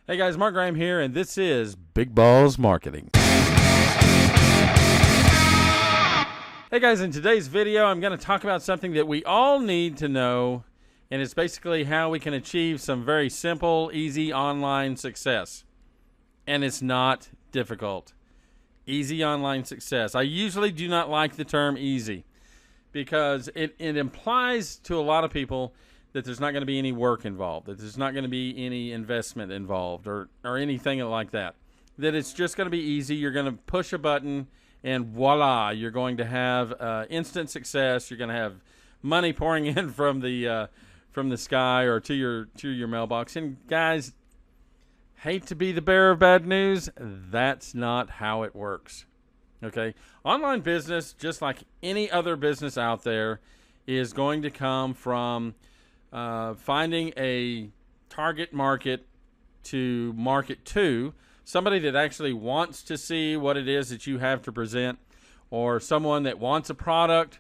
Hey guys, Mark Graham here, and this is Big Balls Marketing. Hey guys, in today's video, I'm going to talk about something that we all need to know, and it's basically how we can achieve some very simple, easy online success. And it's not difficult. Easy online success. I usually do not like the term easy because it implies to a lot of people that there's not going to be any work involved, that there's not going to be any investment involved or anything like that. That it's just going to be easy. You're going to push a button and voila, you're going to have instant success. You're going to have money pouring in from the sky or to your mailbox. And guys, hate to be the bearer of bad news, that's not how it works. Okay? Online business, just like any other business out there, is going to come from finding a target market to market to, somebody that actually wants to see what it is that you have to present, or someone that wants a product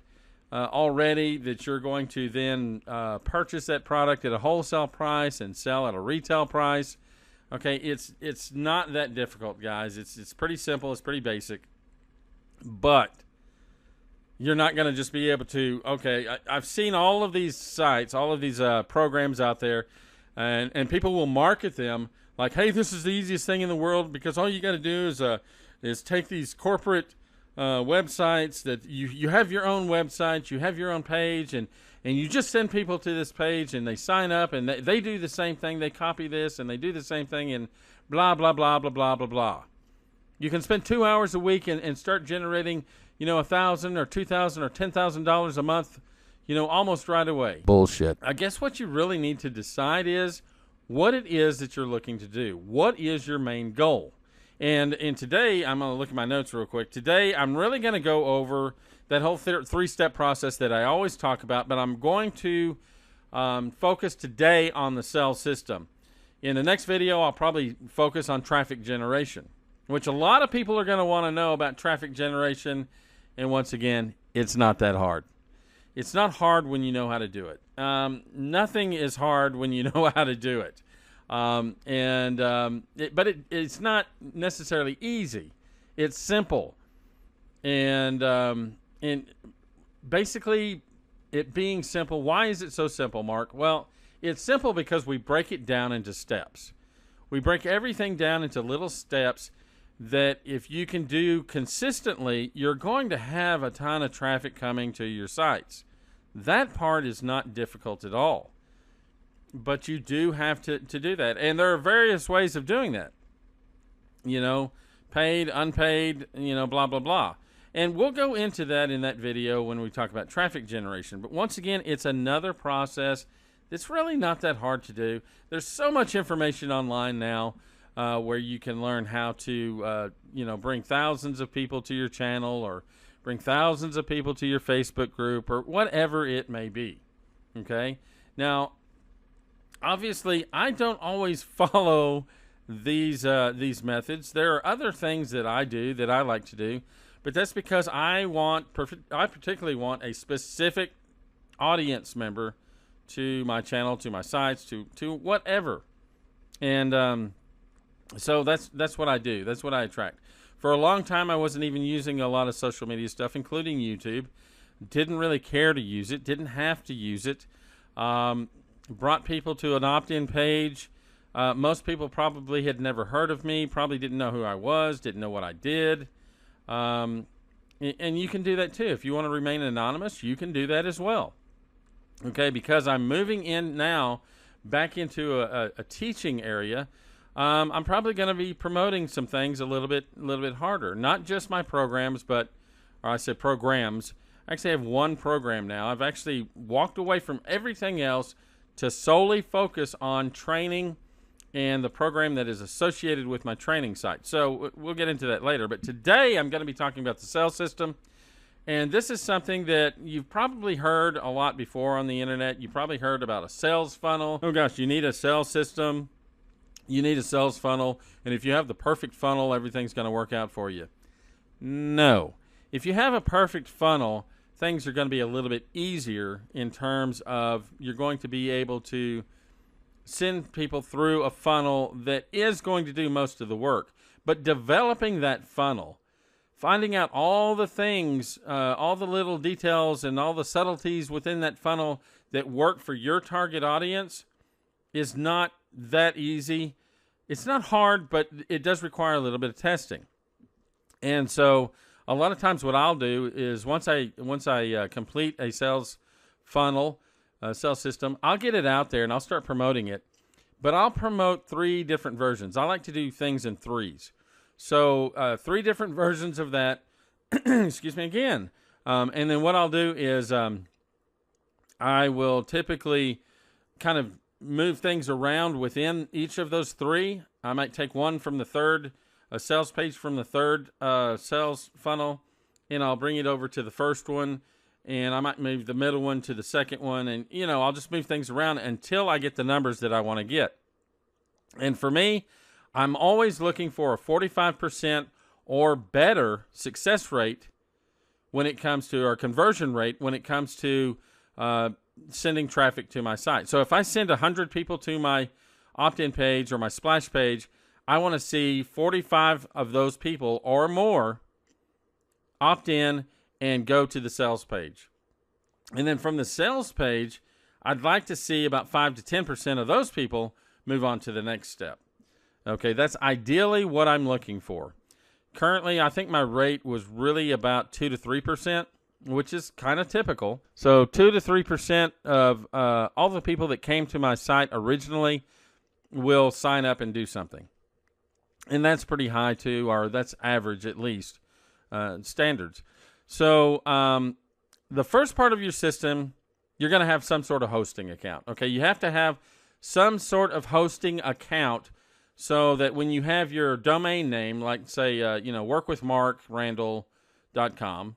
already that you're going to then purchase that product at a wholesale price and sell at a retail price. Okay, it's not that difficult, guys. It's pretty simple. It's pretty basic. But you're not going to just be able to, okay, I've seen all of these sites, all of these programs out there, and people will market them like, hey, this is the easiest thing in the world because all you got to do is take these corporate websites that you have your own website, you have your own page, and you just send people to this page and they sign up and they do the same thing. They copy this and they do the same thing and blah, blah, blah, blah, blah, blah, blah. You can spend 2 hours a week and start generating, $1,000 or $2,000 or $10,000 a month, almost right away. Bullshit. I guess what you really need to decide is what it is that you're looking to do. What is your main goal? And today, I'm going to look at my notes real quick. Today, I'm really going to go over that whole three-step process that I always talk about, but I'm going to focus today on the sales system. In the next video, I'll probably focus on traffic generation, which a lot of people are going to want to know about traffic generation. And once again, it's not that hard. It's not hard when you know how to do it. Nothing is hard when you know how to do it. But it's not necessarily easy. It's simple. And basically, it being simple, why is it so simple, Mark? Well, it's simple because we break it down into steps. We break everything down into little steps that if you can do consistently, you're going to have a ton of traffic coming to your sites. That part is not difficult at all. But you do have to do that. And there are various ways of doing that. Paid, unpaid, blah, blah, blah. And we'll go into that in that video when we talk about traffic generation. But once again, it's another process that's really not that hard to do. There's so much information online now where you can learn how to, bring thousands of people to your channel or bring thousands of people to your Facebook group or whatever it may be. Okay? Now, obviously, I don't always follow these methods. There are other things that I do that I like to do, but that's because I particularly want a specific audience member to my channel, to my sites, to whatever. And so that's what I do. That's what I attract. For a long time, I wasn't even using a lot of social media stuff, including YouTube. Didn't really care to use it. Didn't have to use it. Brought people to an opt-in page. Most people probably had never heard of me, probably didn't know who I was, didn't know what I did. And you can do that too. If you want to remain anonymous, you can do that as well. Okay, because I'm moving in now back into a teaching area. I'm probably going to be promoting some things a little bit harder. Not just my programs, or I said programs. I actually have one program now. I've actually walked away from everything else to solely focus on training and the program that is associated with my training site. So we'll get into that later. But today I'm going to be talking about the sales system. And this is something that you've probably heard a lot before on the internet. You probably heard about a sales funnel. Oh gosh, you need a sales system. You need a sales funnel. And if you have the perfect funnel, everything's going to work out for you. No. If you have a perfect funnel, things are going to be a little bit easier in terms of you're going to be able to send people through a funnel that is going to do most of the work. But developing that funnel, finding out all the things, all the little details and all the subtleties within that funnel that work for your target audience is not that easy. It's not hard, but it does require a little bit of testing. And so a lot of times what I'll do is once I complete a sales funnel, sales system, I'll get it out there and I'll start promoting it. But I'll promote 3 different versions. I like to do things in threes. So 3 different versions of that. Excuse me again. And then what I'll do is I will typically kind of move things around within each of those 3. I might take one from the third, a sales page from the third sales funnel, and I'll bring it over to the first one. And I might move the middle one to the second one. And, I'll just move things around until I get the numbers that I want to get. And for me, I'm always looking for a 45% or better success rate when it comes to, or conversion rate when it comes to sending traffic to my site. So if I send 100 people to my opt-in page or my splash page, I want to see 45 of those people or more opt in and go to the sales page. And then from the sales page, I'd like to see about 5 to 10% of those people move on to the next step. Okay, that's ideally what I'm looking for. Currently, I think my rate was really about 2 to 3%, which is kind of typical. So 2 to 3% of all the people that came to my site originally will sign up and do something. And that's pretty high too, or that's average at least, standards. So the first part of your system, you're going to have some sort of hosting account. Okay, you have to have some sort of hosting account so that when you have your domain name, like say, workwithmarkrandall.com,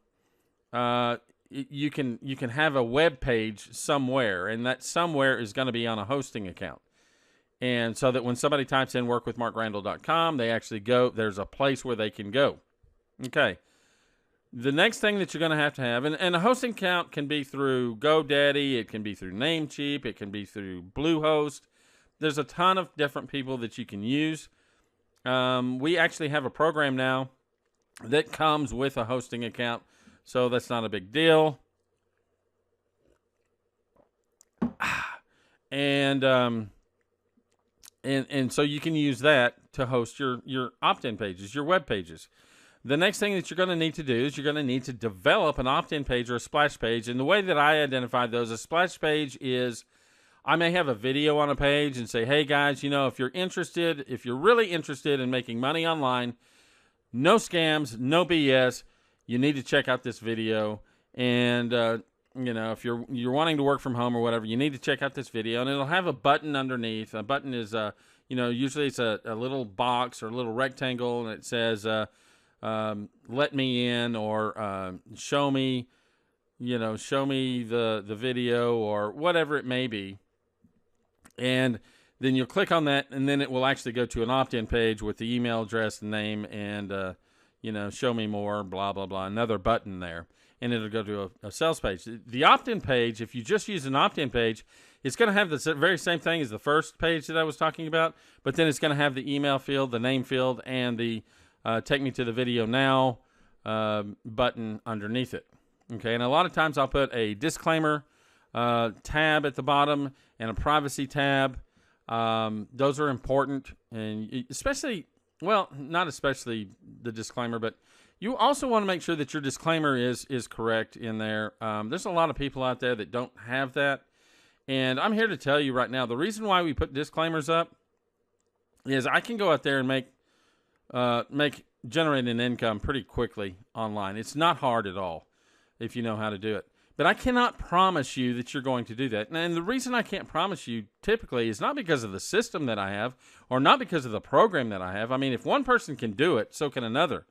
you can have a web page somewhere, and that somewhere is going to be on a hosting account. And so that when somebody types in workwithmarkrandall.com, they actually go, there's a place where they can go. Okay. The next thing that you're going to have, and a hosting account can be through GoDaddy, it can be through Namecheap, it can be through Bluehost. There's a ton of different people that you can use. We actually have a program now that comes with a hosting account, so that's not a big deal. And so you can use that to host your opt-in pages, your web pages. The next thing that you're going to need to do is you're going to need to develop an opt-in page or a splash page. And the way that I identify those, a splash page is I may have a video on a page and say, hey guys, if you're really interested in making money online, no scams, no BS, you need to check out this video. And, if you're wanting to work from home or whatever, you need to check out this video. And it'll have a button underneath. A button is, usually it's a little box or a little rectangle, and it says, let me in, or show me the video, or whatever it may be. And then you'll click on that, and then it will actually go to an opt-in page with the email address, the name, and show me more, blah blah blah, another button there, and it'll go to a sales page. The opt-in page, if you just use an opt-in page, it's going to have the very same thing as the first page that I was talking about, but then it's going to have the email field, the name field, and the take me to the video now button underneath it. Okay, and a lot of times I'll put a disclaimer tab at the bottom and a privacy tab. Those are important, and especially, well, not especially the disclaimer, but you also want to make sure that your disclaimer is correct in there. There's a lot of people out there that don't have that, and I'm here to tell you right now, the reason why we put disclaimers up is I can go out there and generate an income pretty quickly online. It's not hard at all if you know how to do it. But I cannot promise you that you're going to do that. And the reason I can't promise you typically is not because of the system that I have or not because of the program that I have. I mean, if one person can do it, so can another.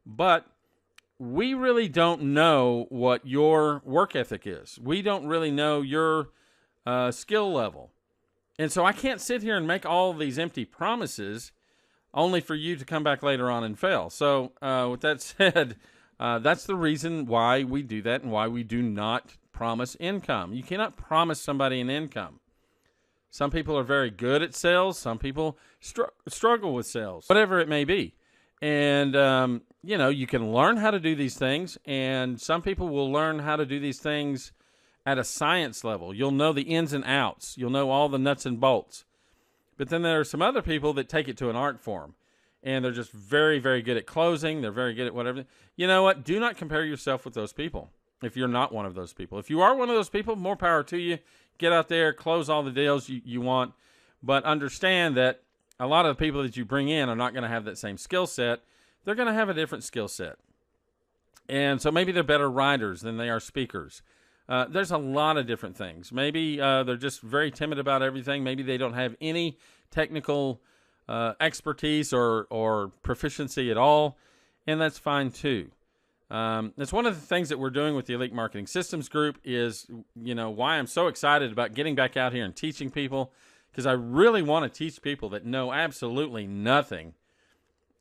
But we really don't know what your work ethic is. We don't really know your skill level. And so I can't sit here and make all these empty promises only for you to come back later on and fail. So with that said, that's the reason why we do that and why we do not promise income. You cannot promise somebody an income. Some people are very good at sales. Some people struggle with sales, whatever it may be. And, you can learn how to do these things, and some people will learn how to do these things at a science level. You'll know the ins and outs. You'll know all the nuts and bolts. But then there are some other people that take it to an art form, and they're just very, very good at closing. They're very good at whatever. You know what? Do not compare yourself with those people if you're not one of those people. If you are one of those people, more power to you. Get out there, close all the deals you want, but understand that a lot of the people that you bring in are not going to have that same skill set. They're going to have a different skill set. And so maybe they're better writers than they are speakers. There's a lot of different things. Maybe they're just very timid about everything. Maybe they don't have any technical expertise or proficiency at all, and that's fine too. That's one of the things that we're doing with the Elite Marketing Systems Group is, why I'm so excited about getting back out here and teaching people, because I really want to teach people that know absolutely nothing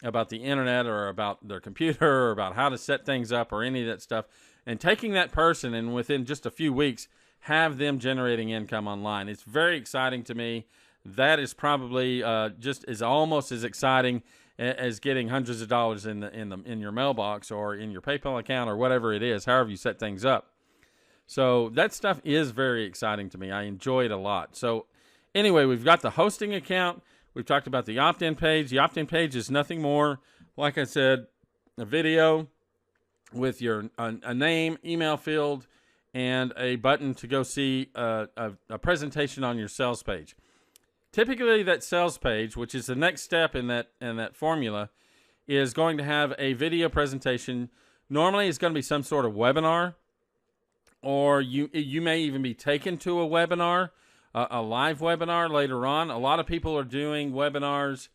about the internet or about their computer or about how to set things up or any of that stuff, and taking that person and within just a few weeks have them generating income online. It's very exciting to me. That is probably just is almost as exciting as getting hundreds of dollars in your mailbox or in your PayPal account or whatever it is, however you set things up. So that stuff is very exciting to me. I enjoy it a lot. So anyway, we've got the hosting account. We've talked about the opt-in page. The opt-in page is nothing more, like I said, a video with your a name, email field, and a button to go see a presentation on your sales page. Typically, that sales page, which is the next step in that formula, is going to have a video presentation. Normally, it's going to be some sort of webinar, or you may even be taken to a webinar, a live webinar later on. A lot of people are doing webinars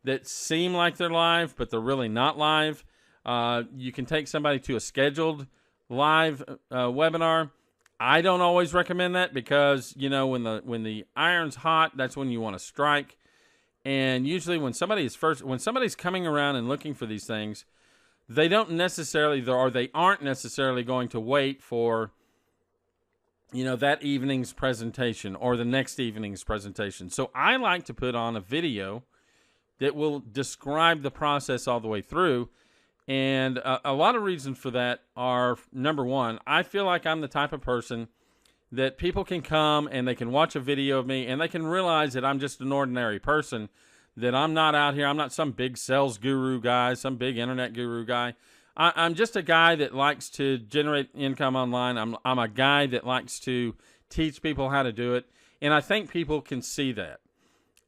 that seem like they're live, but they're really not live. You can take somebody to a scheduled live webinar. I don't always recommend that because, when the iron's hot, that's when you want to strike. And usually when somebody's coming around and looking for these things, they aren't necessarily going to wait for, that evening's presentation or the next evening's presentation. So I like to put on a video that will describe the process all the way through. And a lot of reasons for that are, number one, I feel like I'm the type of person that people can come and they can watch a video of me and they can realize that I'm just an ordinary person, that I'm not out here. I'm not some big sales guru guy, some big internet guru guy. I'm just a guy that likes to generate income online. I'm a guy that likes to teach people how to do it. And I think people can see that.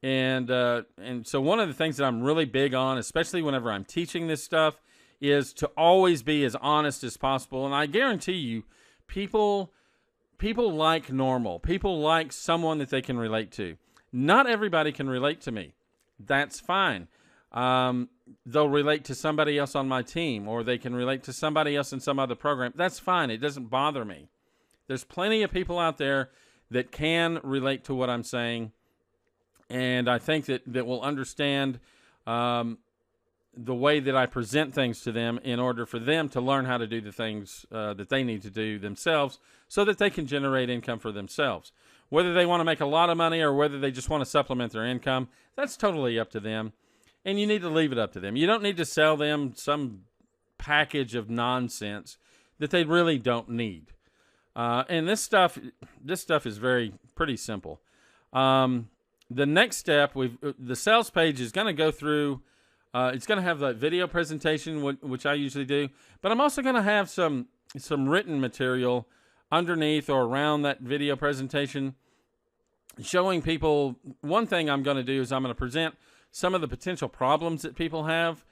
And so one of the things that I'm really big on, especially whenever I'm teaching this stuff, is to always be as honest as possible. And I guarantee you, people like normal. People like someone that they can relate to. Not everybody can relate to me. That's fine. They'll relate to somebody else on my team, or they can relate to somebody else in some other program. That's fine. It doesn't bother me. There's plenty of people out there that can relate to what I'm saying, and I think that will understand the way that I present things to them in order for them to learn how to do the things that they need to do themselves so that they can generate income for themselves. Whether they want to make a lot of money or whether they just want to supplement their income, that's totally up to them. And you need to leave it up to them. You don't need to sell them some package of nonsense that they really don't need. And this stuff is pretty simple. The next step, the sales page is going to go through. It's going to have the video presentation, which I usually do, but I'm also going to have some written material underneath or around that video presentation showing people. One thing I'm going to do is I'm going to present some of the potential problems that people have,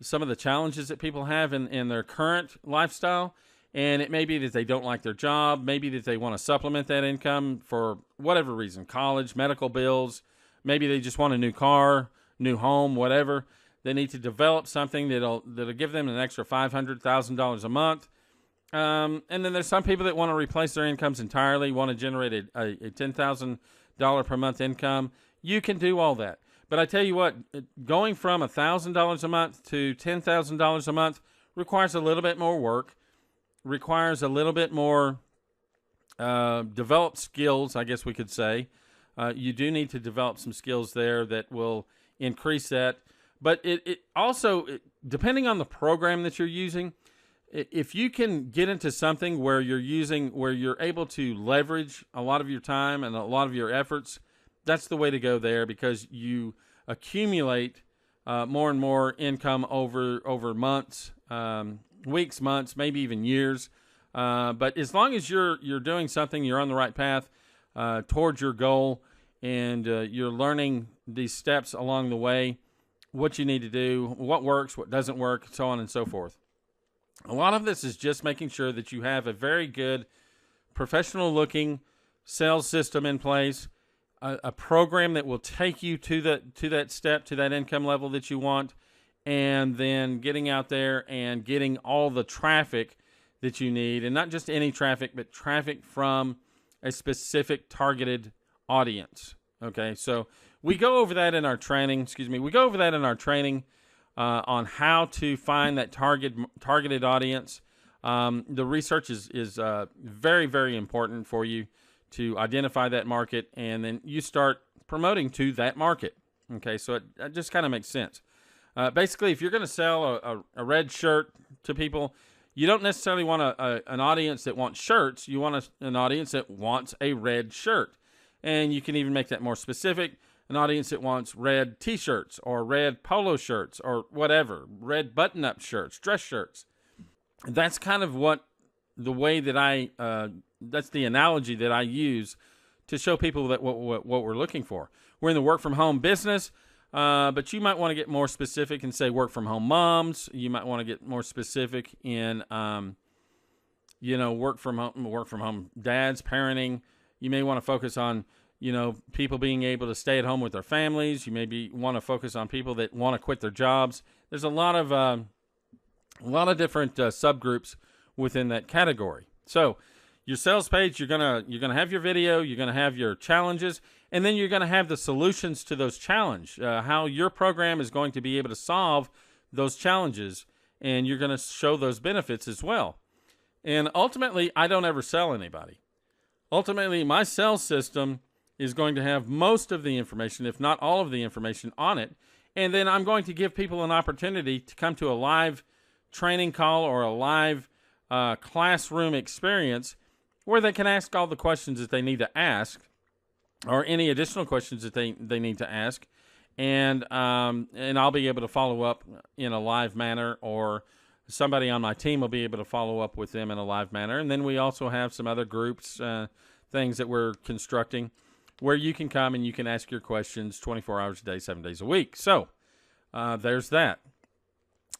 some of the challenges that people have in their current lifestyle. And it may be that they don't like their job, maybe that they want to supplement that income for whatever reason, college, medical bills, maybe they just want a new car, new home, whatever. They need to develop something that'll give them an extra $500,000 a month. And then there's some people that want to replace their incomes entirely, want to generate a $10,000 per month income. You can do all that. But I tell you what, going from $1,000 a month to $10,000 a month requires a little bit more work, requires a little bit more developed skills, I guess we could say. You do need to develop some skills there that will increase that. But it also, depending on the program that you're using, if you can get into something where you're able to leverage a lot of your time and a lot of your efforts, that's the way to go there, because you accumulate more and more income over months, weeks, months, maybe even years. But as long as you're doing something, you're on the right path towards your goal, and you're learning these steps along the way, what you need to do, what works, what doesn't work, so on and so forth. A lot of this is just making sure that you have a very good professional-looking sales system in place, a program that will take you to that step, to that income level that you want, and then getting out there and getting all the traffic that you need, and not just any traffic, but traffic from a specific targeted audience. Okay, so we go over that in our training. We go over that in our training on how to find that targeted audience. The research is very, very important for you to identify that market, and then you start promoting to that market. Okay, so it just kind of makes sense. Basically, if you're going to sell a red shirt to people, you don't necessarily want an audience that wants shirts. You want an audience that wants a red shirt. And you can even make that more specific. An audience that wants red t-shirts or red polo shirts or whatever, red button-up shirts, dress shirts. That's kind of the way that that's the analogy that I use to show people that what we're looking for. We're in the work-from-home business, but you might want to get more specific and say work-from-home moms. You might want to get more specific in, work-from-home dads, parenting. You may want to focus on, people being able to stay at home with their families. You maybe want to focus on people that want to quit their jobs. There's a lot of different subgroups within that category. So your sales page, you're gonna have your video, you're gonna have your challenges, and then you're gonna have the solutions to those challenges. How your program is going to be able to solve those challenges, and you're gonna show those benefits as well. And ultimately, I don't ever sell anybody. Ultimately, my sales system is going to have most of the information, if not all of the information, on it. And then I'm going to give people an opportunity to come to a live training call or a live classroom experience where they can ask all the questions that they need to ask, or any additional questions that they need to ask. And I'll be able to follow up in a live manner, or somebody on my team will be able to follow up with them in a live manner. And then we also have some other groups, things that we're constructing, where you can come and you can ask your questions 24 hours a day, 7 days a week. So there's that.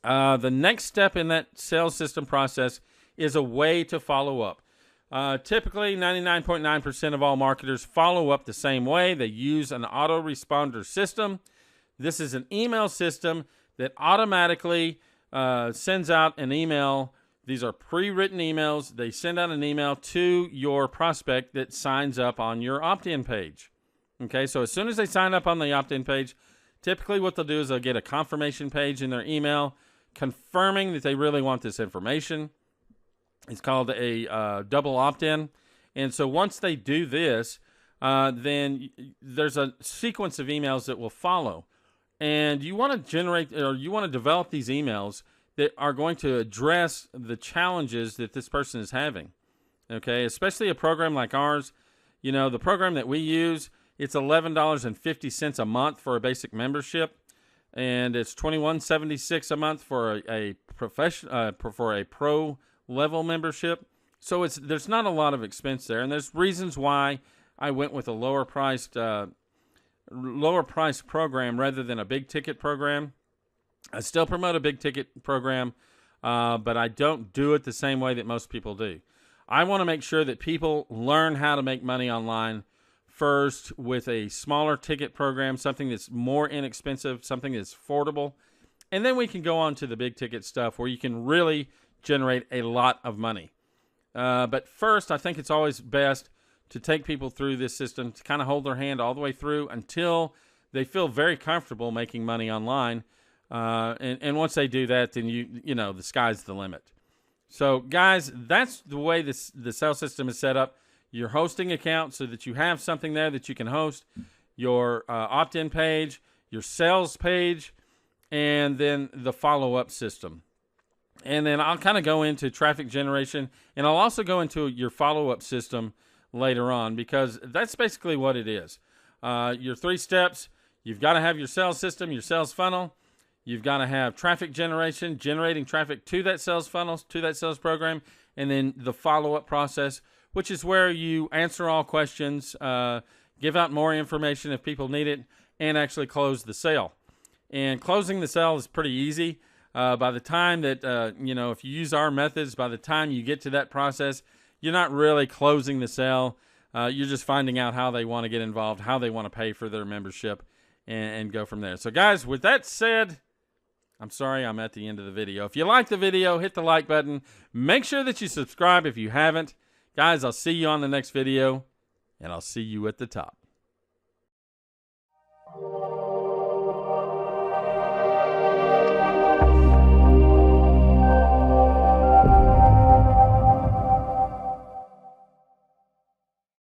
The next step in that sales system process is a way to follow up. Typically, 99.9% of all marketers follow up the same way. They use an autoresponder system. This is an email system that automatically sends out an email. These are pre-written emails. They send out an email to your prospect that signs up on your opt-in page. Okay, so as soon as they sign up on the opt-in page, typically what they'll do is they'll get a confirmation page in their email confirming that they really want this information. It's called a double opt-in. And so once they do this, then there's a sequence of emails that will follow. And you want to generate, or you want to develop these emails that are going to address the challenges that this person is having. Okay, especially a program like ours. The program that we use, it's $11.50 a month for a basic membership, and it's $21.76 a month for a pro level membership. So there's not a lot of expense there, and there's reasons why I went with a lower priced program rather than a big ticket program. I still promote a big ticket program, but I don't do it the same way that most people do. I want to make sure that people learn how to make money online first with a smaller ticket program, something that's more inexpensive, something that's affordable, and then we can go on to the big ticket stuff where you can really generate a lot of money. But first, I think it's always best to take people through this system, to kind of hold their hand all the way through until they feel very comfortable making money online. And once they do that, then the sky's the limit. So guys, that's the way the sales system is set up. your hosting account so that you have something there that you can host, your opt-in page, your sales page, and then the follow-up system. And then I'll kind of go into traffic generation, and I'll also go into your follow-up system later on, because that's basically what it is. Your 3 steps: you've got to have your sales system, your sales funnel. You've got to have traffic generation, generating traffic to that sales funnel, to that sales program, and then the follow-up process, which is where you answer all questions, give out more information if people need it, and actually close the sale. And closing the sale is pretty easy. By the time that, if you use our methods, by the time you get to that process, you're not really closing the sale. You're just finding out how they want to get involved, how they want to pay for their membership, and go from there. So, guys, with that said, I'm sorry I'm at the end of the video. If you like the video, hit the like button. Make sure that you subscribe if you haven't. Guys, I'll see you on the next video, and I'll see you at the top.